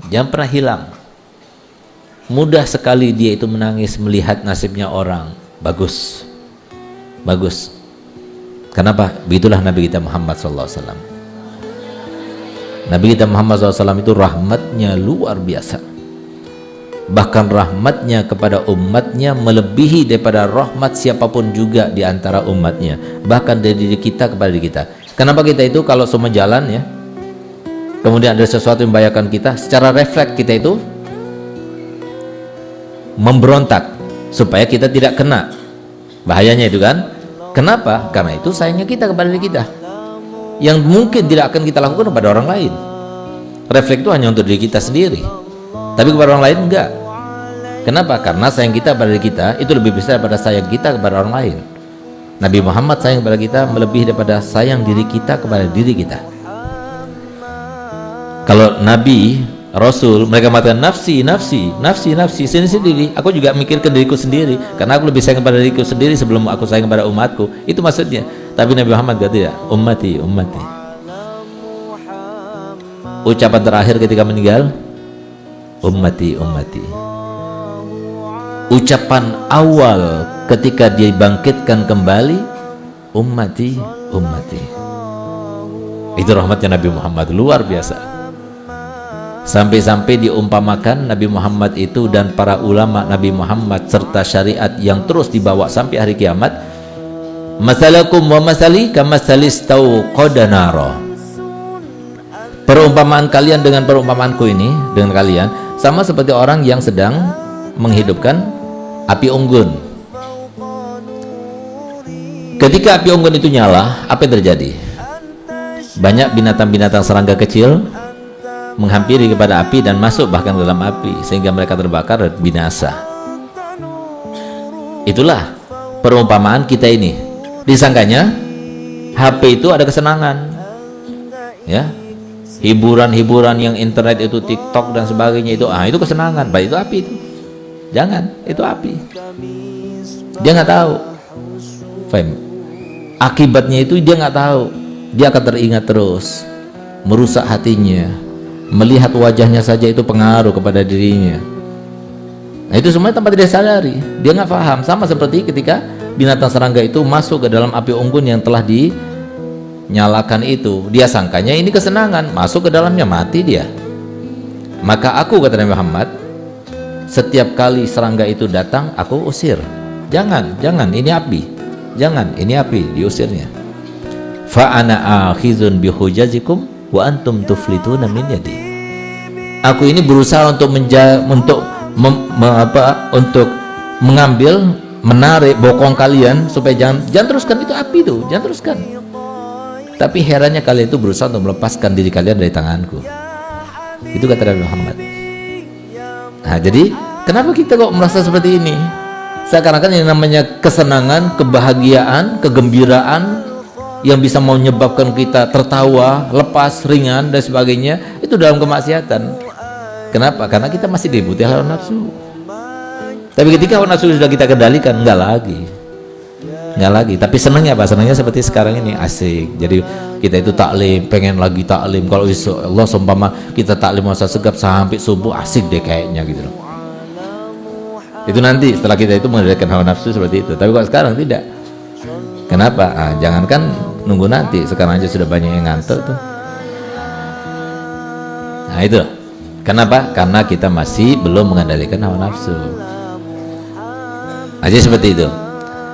jangan pernah hilang. Mudah sekali dia itu menangis melihat nasibnya orang. Bagus, bagus. Kenapa? Begitulah Nabi kita Muhammad SAW. Nabi kita Muhammad SAW itu rahmatnya luar biasa. Bahkan rahmatnya kepada umatnya melebihi daripada rahmat siapapun juga di antara umatnya. Bahkan dari diri kita kepada diri kita. Kenapa kita itu kalau semua jalan ya, kemudian ada sesuatu yang membahayakan kita, secara refleks kita itu memberontak supaya kita tidak kena bahayanya itu kan. Kenapa? Karena itu sayangnya kita kepada diri kita, yang mungkin tidak akan kita lakukan kepada orang lain. Refleks itu hanya untuk diri kita sendiri, tapi kepada orang lain enggak. Kenapa? Karena sayang kita kepada diri kita itu lebih besar daripada sayang kita kepada orang lain. Nabi Muhammad sayang kepada kita melebihi daripada sayang diri kita kepada diri kita. Kalau Nabi, Rasul, mereka mengatakan nafsi, nafsi, nafsi, nafsi, sendiri, aku juga mikirkan diriku sendiri, karena aku lebih sayang kepada diriku sendiri sebelum aku sayang kepada umatku. Itu maksudnya. Tapi Nabi Muhammad tidak, ummati, ummati. Ucapan terakhir ketika meninggal, ummati, ummati. Ucapan awal ketika dia bangkitkan kembali, ummati, ummati. Itu rahmatnya Nabi Muhammad, luar biasa. Sampai-sampai diumpamakan Nabi Muhammad itu dan para ulama Nabi Muhammad serta syariat yang terus dibawa sampai hari kiamat, masalakum wa masali kamasalis tauqada nara. Perumpamaan kalian dengan perumpamaanku ini, dengan kalian sama seperti orang yang sedang menghidupkan api unggun. Ketika api unggun itu nyala, apa yang terjadi? Banyak binatang-binatang serangga kecil menghampiri kepada api dan masuk bahkan ke dalam api sehingga mereka terbakar dan binasa. Itulah perumpamaan kita ini. Disangkanya HP itu ada kesenangan, ya, hiburan-hiburan yang internet itu, TikTok dan sebagainya itu, itu kesenangan. Baik, itu api itu. Jangan, itu api. Dia nggak tahu. Faham? Akibatnya itu dia nggak tahu. Dia akan teringat terus, merusak hatinya. Melihat wajahnya saja itu pengaruh kepada dirinya. Nah, itu semuanya tanpa dia sadari. Dia nggak paham. Sama seperti ketika binatang serangga itu masuk ke dalam api unggun yang telah dinyalakan itu. Dia sangkanya ini kesenangan. Masuk ke dalamnya, mati dia. Maka aku, kata Nabi Muhammad, setiap kali serangga itu datang, aku usir. Jangan, jangan, ini api. Jangan, ini api, diusirnya. Fa ana akhizun bihujazikum wa antum tuflituna min yadi. Aku ini berusaha untuk mengambil, menarik bokong kalian supaya jangan teruskan itu api itu, jangan teruskan. Tapi herannya kalian itu berusaha untuk melepaskan diri kalian dari tanganku. Itu kata Nabi Muhammad. Nah, jadi kenapa kita kok merasa seperti ini? Seakan-akan yang namanya kesenangan, kebahagiaan, kegembiraan yang bisa menyebabkan kita tertawa, lepas, ringan dan sebagainya, itu dalam kemaksiatan. Kenapa? Karena kita masih diliputi hawa nafsu. Tapi ketika hawa nafsu sudah kita kendalikan, enggak lagi. Tapi senangnya apa? Senangnya seperti sekarang ini, asik. Jadi kita itu taklim, pengen lagi taklim. Kalau Allah seumpama kita taklim masa segap sampai subuh, asik deh kayaknya gitu loh. Itu nanti setelah kita itu mengendalikan hawa nafsu seperti itu. Tapi kalau sekarang tidak. Kenapa? Jangankan nunggu nanti, sekarang aja sudah banyak yang ngantuk tuh. Nah itu. Kenapa? Karena kita masih belum mengendalikan hawa nafsu. Aja seperti itu.